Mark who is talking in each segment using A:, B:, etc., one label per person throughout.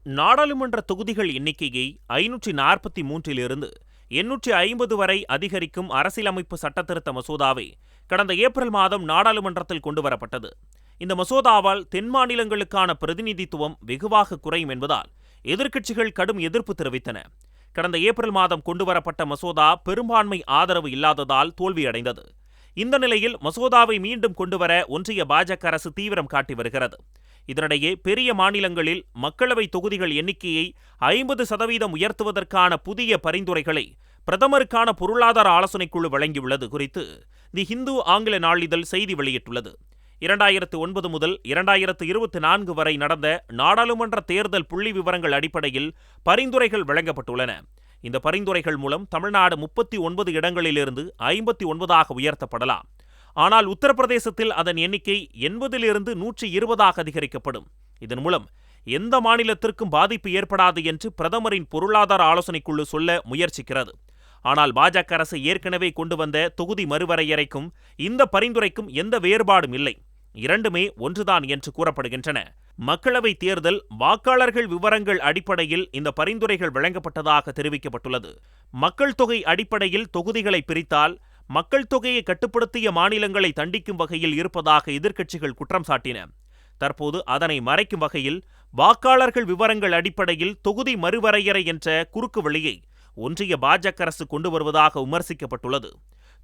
A: நாடாளுமன்ற தொகுதிகள் எண்ணிக்கையை 543 850 வரை அதிகரிக்கும் அரசியலமைப்பு சட்டத்திருத்த மசோதாவை கடந்த ஏப்ரல் மாதம் நாடாளுமன்றத்தில் கொண்டுவரப்பட்டது. இந்த மசோதாவால் தென் மாநிலங்களுக்கான பிரதிநிதித்துவம் வெகுவாக குறையும் என்பதால் எதிர்க்கட்சிகள் கடும் எதிர்ப்பு தெரிவித்தன. கடந்த ஏப்ரல் மாதம் கொண்டுவரப்பட்ட மசோதா பெரும்பான்மை ஆதரவு இல்லாததால் தோல்வியடைந்தது. இந்த நிலையில் மசோதாவை மீண்டும் கொண்டுவர ஒன்றிய பாஜக அரசு தீவிரம் காட்டி வருகிறது. இதனிடையே பெரிய மாநிலங்களில் மக்களவை தொகுதிகள் எண்ணிக்கையை 50% உயர்த்துவதற்கான புதிய பரிந்துரைகளை பிரதமருக்கான பொருளாதார ஆலோசனைக்குழு வழங்கியுள்ளது குறித்து தி ஹிந்து ஆங்கில நாளிதழ் செய்தி வெளியிட்டுள்ளது. 2009 முதல் 2024 வரை நடந்த நாடாளுமன்ற தேர்தல் புள்ளி விவரங்கள் அடிப்படையில் பரிந்துரைகள் வழங்கப்பட்டுள்ளன. இந்த பரிந்துரைகள் மூலம் தமிழ்நாடு 39 இடங்களிலிருந்து 59ஆக உயர்த்தப்படலாம். ஆனால் உத்தரப்பிரதேசத்தில் அதன் எண்ணிக்கை 80 120ஆக அதிகரிக்கப்படும். இதன் மூலம் எந்த மாநிலத்திற்கும் பாதிப்பு ஏற்படாது என்று பிரதமரின் பொருளாதார ஆலோசனைக்குழு சொல்ல முயற்சிக்கிறது. ஆனால் பாஜக அரசு ஏற்கனவே கொண்டு வந்த தொகுதி மறுவரையறைக்கும் இந்த பரிந்துரைக்கும் எந்த வேறுபாடும் இல்லை. இரண்டுமே ஒன்றுதான் என்று கூறப்படுகின்றன. மக்களவை தேர்தல் வாக்காளர்கள் விவரங்கள் அடிப்படையில் இந்த பரிந்துரைகள் வழங்கப்பட்டதாக தெரிவிக்கப்பட்டுள்ளது. மக்கள் தொகை அடிப்படையில் தொகுதிகளை பிரித்தால் மக்கள் தொகையை கட்டுப்படுத்திய மாநிலங்களை தண்டிக்கும் வகையில் இருப்பதாக எதிர்க்கட்சிகள் குற்றம் சாட்டின. தற்போது அதனை மறைக்கும் வகையில் வாக்காளர்கள் விவரங்கள் அடிப்படையில் தொகுதி மறுவரையறை என்ற குறுக்கு வழியை ஒன்றிய பாஜக அரசு கொண்டு வருவதாக விமர்சிக்கப்பட்டுள்ளது.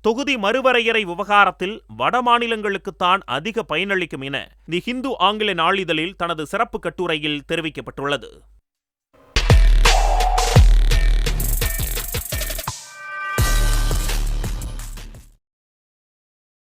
A: தொகுதி மறுவரையறை விவகாரத்தில் வட மாநிலங்களுக்குத்தான் அதிக பயனளிக்கும் என தி ஹிந்து ஆங்கில நாளிதழில் தனது சிறப்பு கட்டுரையில் தெரிவிக்கப்பட்டுள்ளது.